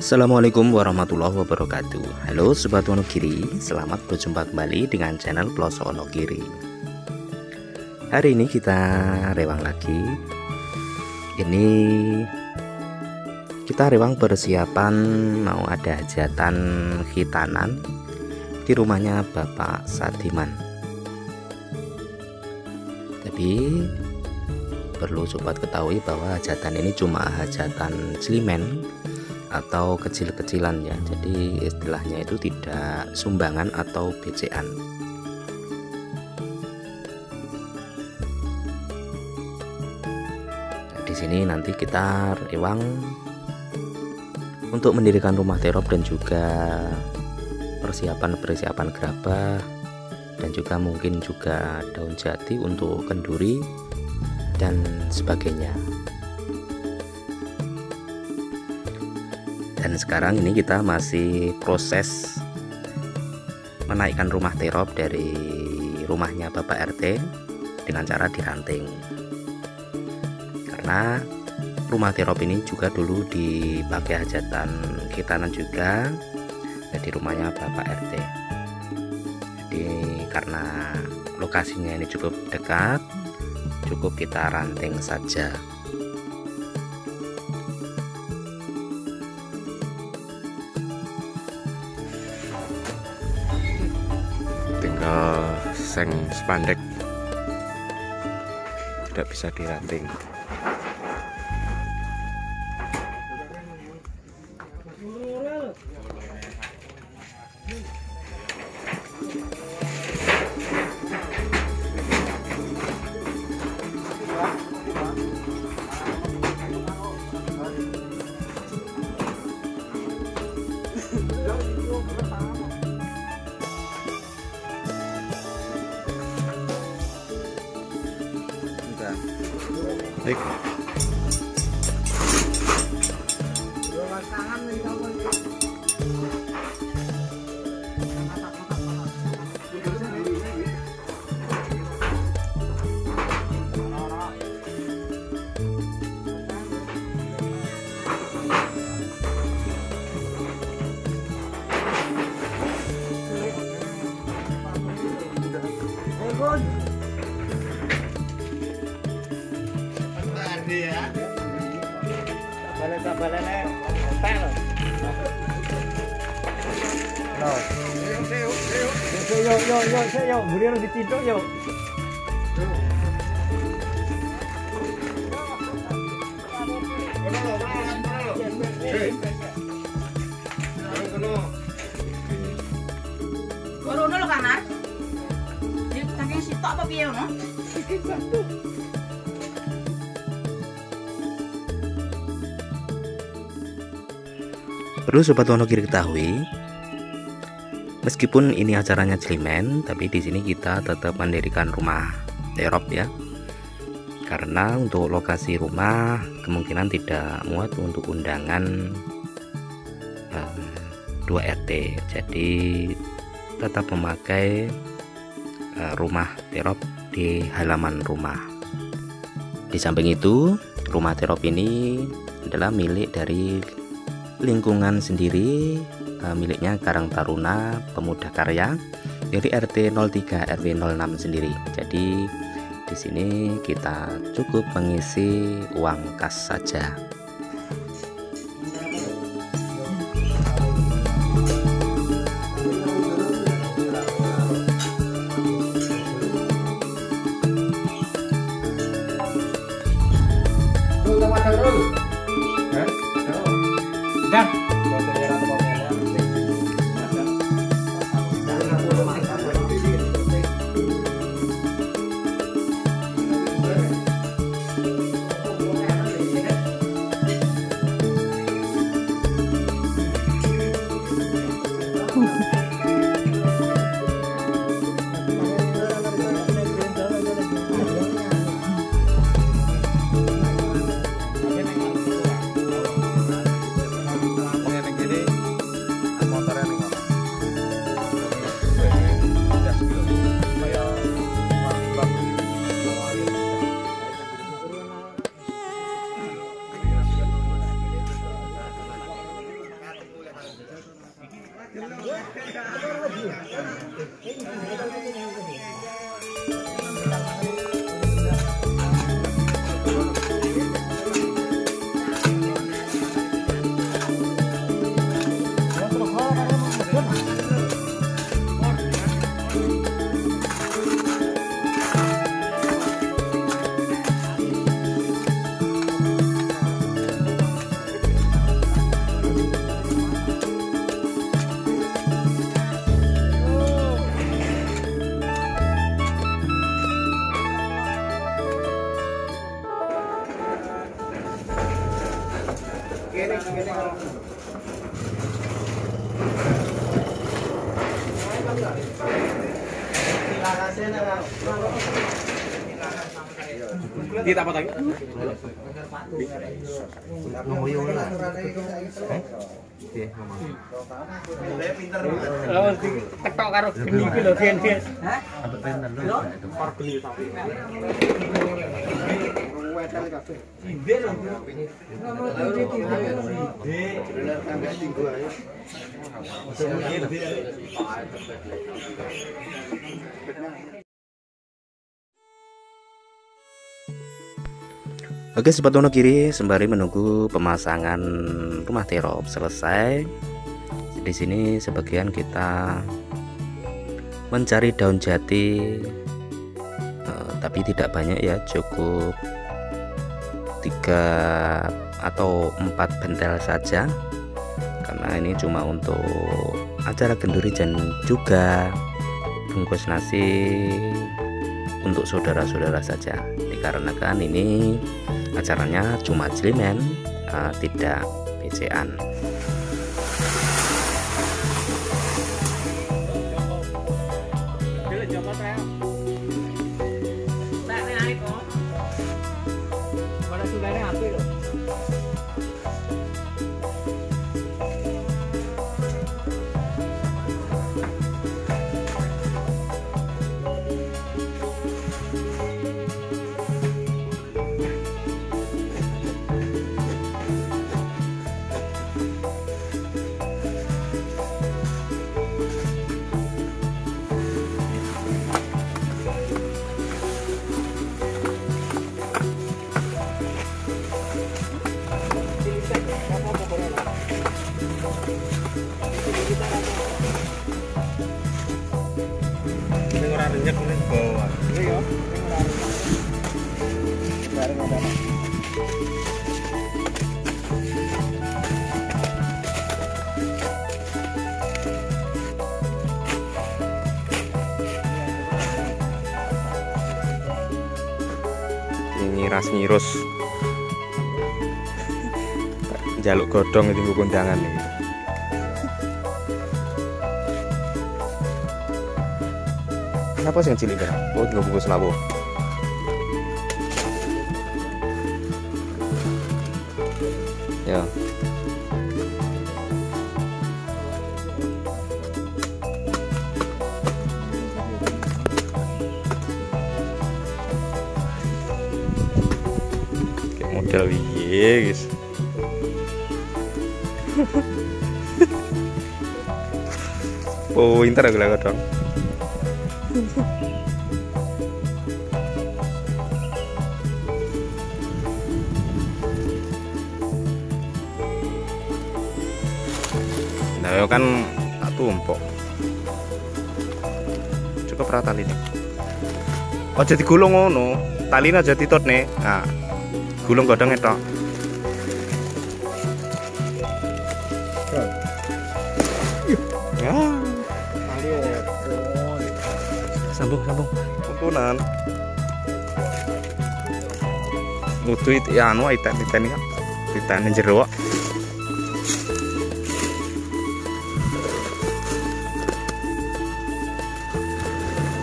Assalamualaikum warahmatullahi wabarakatuh. Halo Sobat Wonogiri, selamat berjumpa kembali dengan channel Pelosok Wonogiri. Hari ini kita rewang lagi. Ini kita rewang persiapan mau ada hajatan khitanan di rumahnya Bapak Sadiman. Tapi perlu sobat ketahui bahwa hajatan ini cuma hajatan celimen atau kecil-kecilan ya, jadi istilahnya itu tidak sumbangan atau BCA. Nah, di sini nanti kita rewang untuk mendirikan rumah terop dan juga persiapan gerabah dan juga mungkin juga daun jati untuk kenduri dan sebagainya. Dan sekarang ini kita masih proses menaikkan rumah terop dari rumahnya Bapak RT dengan cara diranting, karena rumah terop ini juga dulu dipakai hajatan khitanan juga di rumahnya Bapak RT. Jadi karena lokasinya ini cukup dekat, cukup kita ranting saja. Tinggal seng spandek, tidak bisa diranting. Baik. Yuk, kemudian diciduk yuk. Corona lo kanar. Di saking sitok apa piye ngono? Perlu Sobat Wonogiri ketahui, meskipun ini acaranya celimen, tapi di sini kita tetap mendirikan rumah terop ya. Karena untuk lokasi rumah kemungkinan tidak muat untuk undangan 2 RT. Jadi tetap memakai rumah terop di halaman rumah. Di samping itu, rumah terop ini adalah milik dari lingkungan sendiri, miliknya Karang Taruna Pemuda Karya dari RT 03 RW 06 sendiri. Jadi di sini kita cukup mengisi uang kas saja. Di apa lagi? Tektok karo geni iki lho, Gen. Hah? Par geni sapi. Oke sobat Wonogiri, sembari menunggu pemasangan rumah terop selesai, di sini sebagian kita mencari daun jati, tapi tidak banyak ya, cukup 3 atau 4 bentel saja, karena ini cuma untuk acara kenduri dan juga bungkus nasi untuk saudara-saudara saja, dikarenakan ini acaranya cuma jelimen, tidak BC-an. Nyiras-nyirus jaluk godhong itu kondangan nih. Kenapa sih yang cilik kan? Oh, nggak bungkus labu. Ya. Kayak model piye, guys. Oh, pintar aku lah godhong. Nah, kan tak tumpuk. Cukup rata tali ini. Oh, jadi gulung ngono. Talinya aja ditut nih. Nah, gulung godhong itu. Ya. Sambung. Tuntunan. Nutu itu ya anu ikan ya. Ikan jero.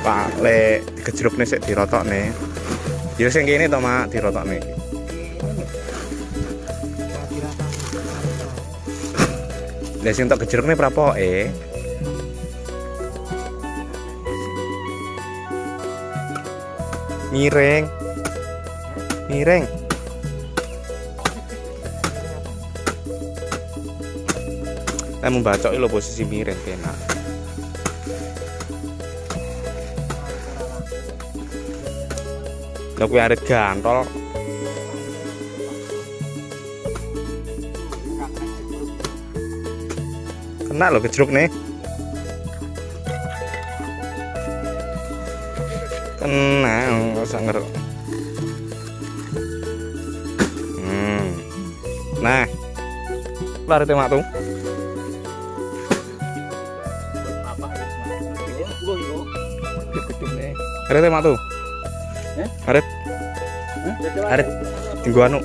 Pak le digejrukne sik dirotokne. Ya sing kene to, Mak, dirotokne. Lah sing tok gejrukne prapoke. Miring. Lek membacok lho posisi miring penak. Lah kuwi arep gantol. Kena lho gejruk nih. Kena usah ngeruk. Nah. Lari temak tuh. Arep temak tuh. Arep. Arep tinggu anu.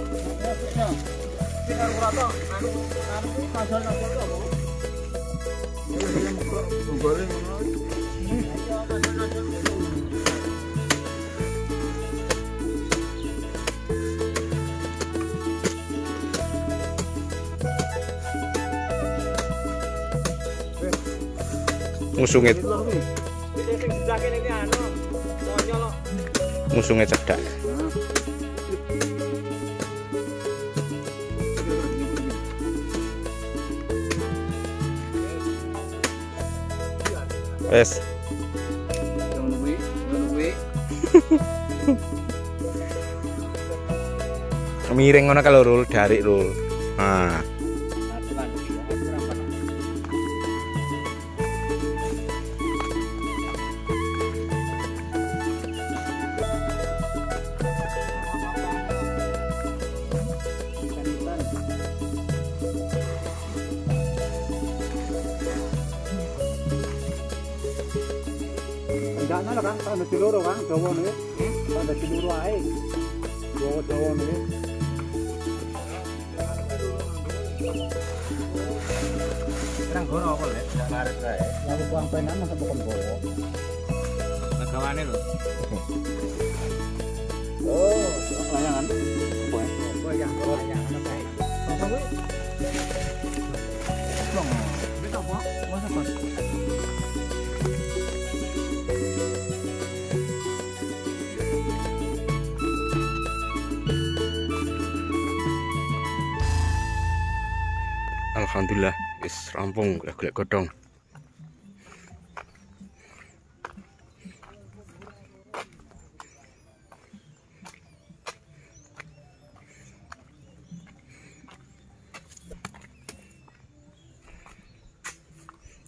Musungnya cedak. Wes. Miring ngono kalau rul dari rul. Nah. Ndakna lho Kang, tanda diloro Kang, dawane. Tanda diloro ae. Dawane. Serang goro apa lek? Ngaret kae. Lalu buang penan masa bukan gowo. Nagawane lho. Oh, layangan. Oh ya, layangan kae. Apa kuwi? Long. Wis apa? Masa pas. Alhamdulillah wis rampung golek godhong.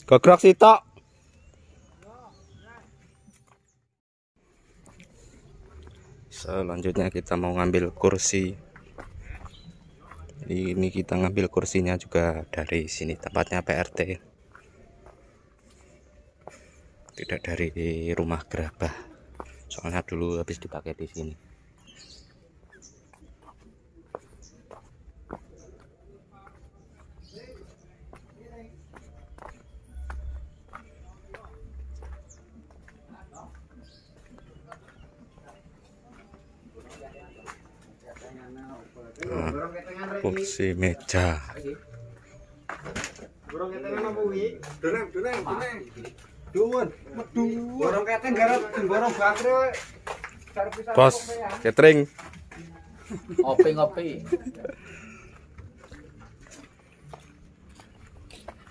Gogrok sitok. Selanjutnya kita mau ngambil kursi. Ini kita ngambil kursinya juga dari sini, tempatnya PRT, tidak dari rumah gerabah, soalnya dulu habis dipakai di sini. Kursi meja. Borong keteng apa kuwi? Doneng. Duwun, medu. Borong keteng garap borong baterai. Bos, catering. Ngopi.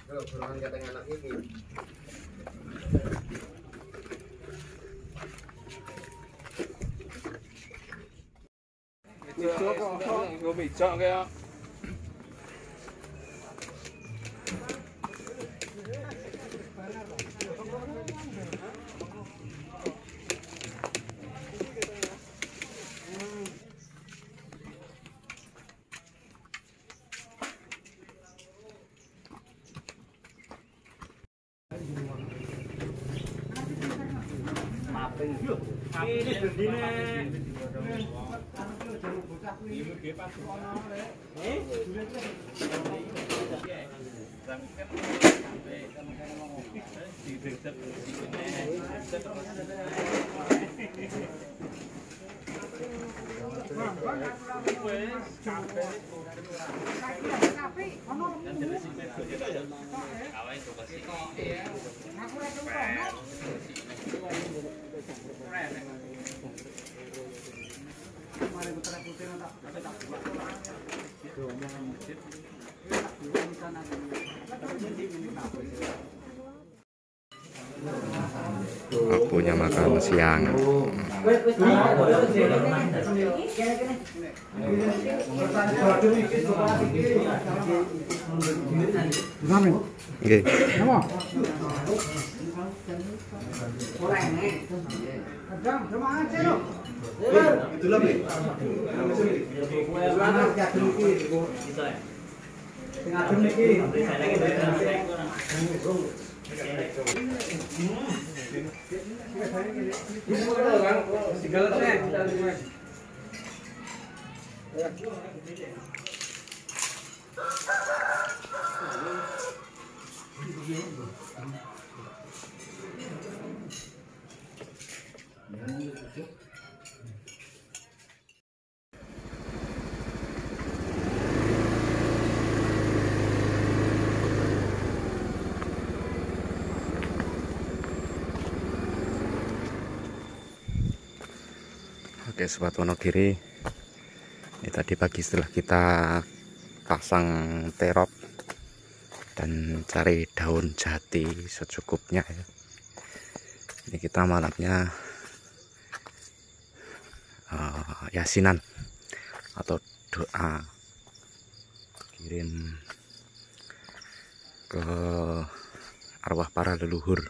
Borong keteng anak iki. Gue bisa kayak Waktunya makan siang. Oke. Oke, Sobat Wonogiri, ini tadi pagi setelah kita pasang terop dan cari daun jati secukupnya ya. Ini kita malamnya yasinan atau doa kirim ke arwah para leluhur.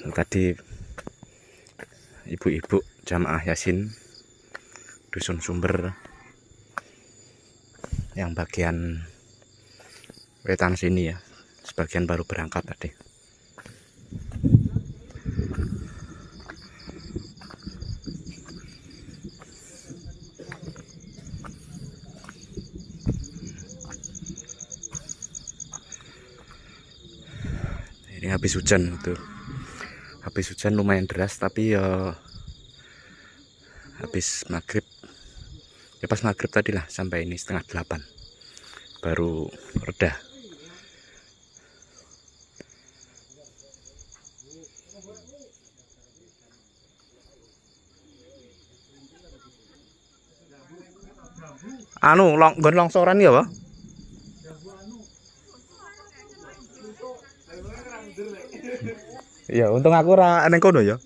Tadi ibu-ibu jamaah Yasin Dusun Sumber yang bagian wetan sini ya, sebagian baru berangkat tadi. Ini habis hujan tuh. Habis hujan lumayan deras, tapi ya habis maghrib ya, pas maghrib tadi lah, sampai ini 7:30 baru reda. Anu nggon longsoran ya, Pak? Iya, untung aku ora neng kono ya.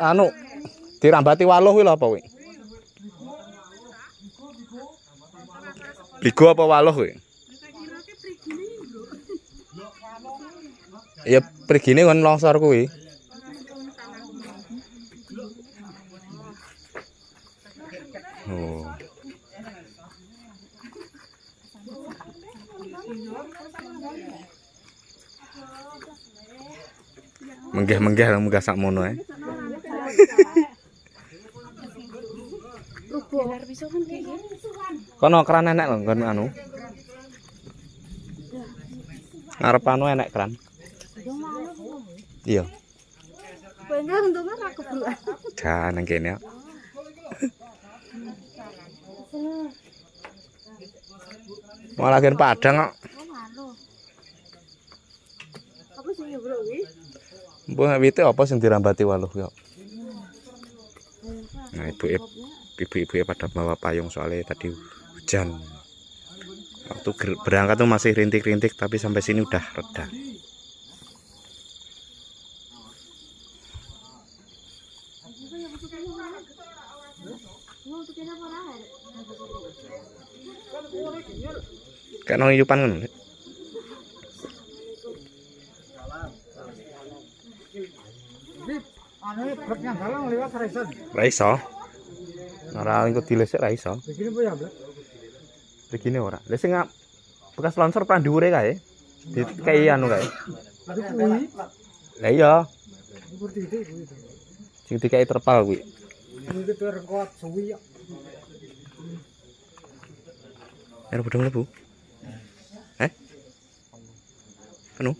Anu dirambati waluh kuwi lho apa kuwi? Ligo apa waluh kuwi? Ya prigine kon longsor kuwi. Oh. Menggah sakmono ae. Kono keran enek lho nggon anu. Ngarep anu enek keran. Iya. Kowe untungnya ra kebruan. Jan nang kene. Malah gen Padang kok. Apa sing bro kuwi? Mbah wite apa sing dirambati waluh kok. Nah, ibu-ibu pada bawa payung soalnya tadi hujan. Waktu berangkat tuh masih rintik-rintik, tapi sampai sini udah reda. Kayak nong yupan kan? Anu truk yang galang lewat Raisan. Raiso. Ora engko dilesek Raiso. Begini apa ya, Blek? Begini ora. Lah sing bekas longsor pandhure kae. Dikai anu kae. Tapi kuwi. Lah iya. Seperti itu kuwi. Sing dikai terpal kuwi. Iki tuh rengkot suwi. Air bodong lebu. Penuh.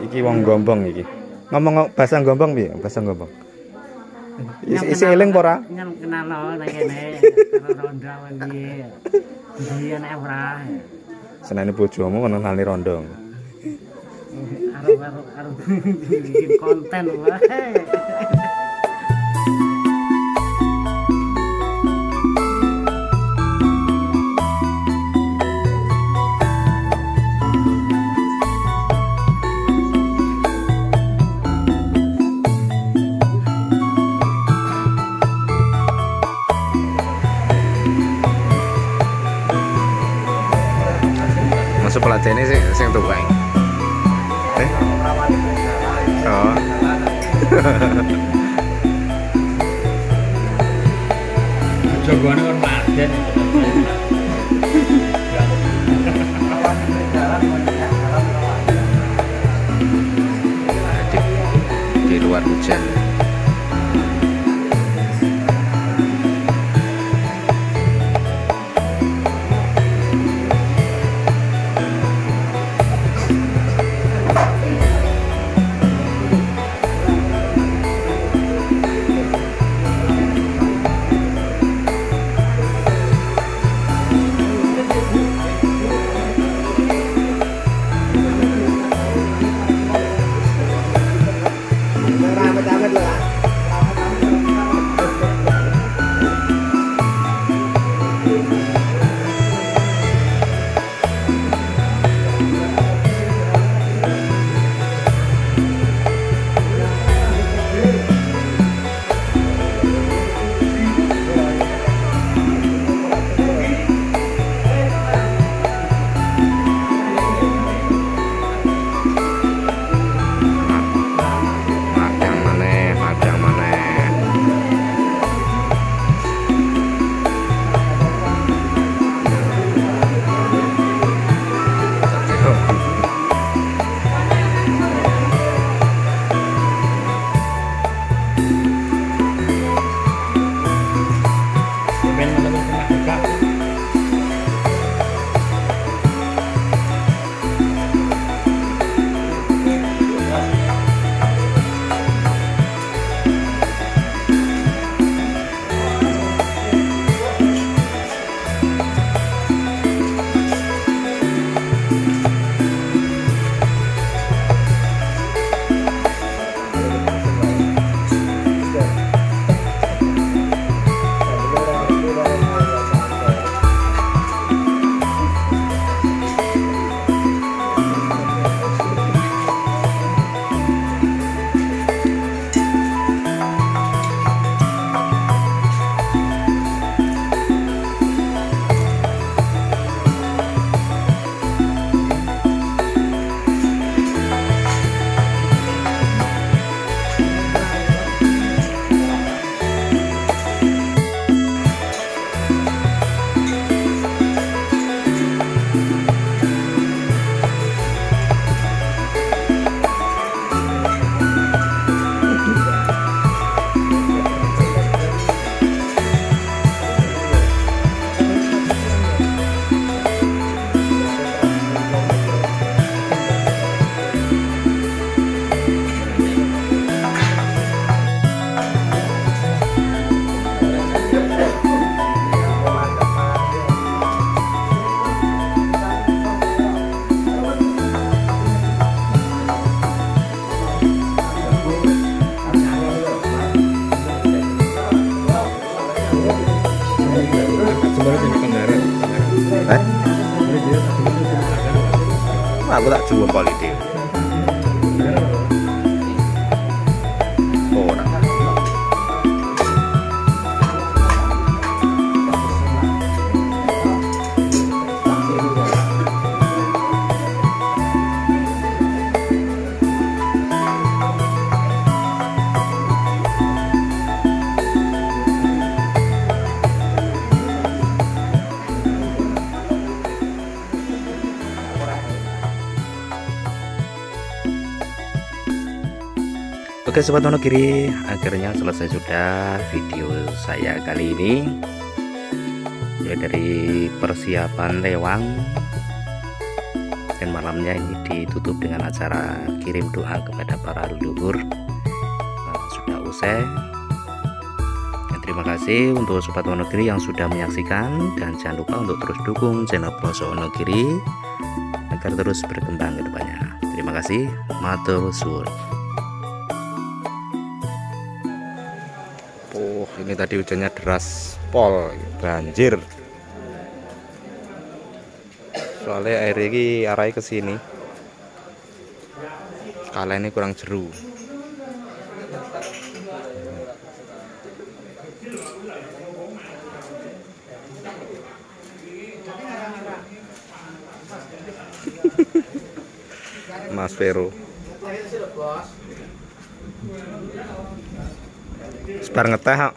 Iki wong Gombong iki. Ngomong bahasa Gombong piye? Bahasa Gombong. Isi eling apa ora? Nyam kenal nang kene. Rondo iki. Dia nek ora. Senane bojomu ngenali rondo. Arep bikin konten wae. Masuk pelajane sing tukang. Oh. Jogone kon paden. Di luar hujan. Aku tak jual politik. Ora. Oke sobat Wonogiri, akhirnya selesai sudah video saya kali ini. mulai dari persiapan lewang, dan malamnya ini ditutup dengan acara kirim doa kepada para leluhur. Sudah usai. Dan terima kasih untuk Sobat Wonogiri yang sudah menyaksikan, dan jangan lupa untuk terus dukung channel Ploso Wonogiri agar terus berkembang ke depannya. Terima kasih, matur suwun. Ini tadi hujannya deras pol, banjir. Soalnya air ini arahnya ke sini. Kala ini kurang jeru. Mas Vero. Sebar ngeteh.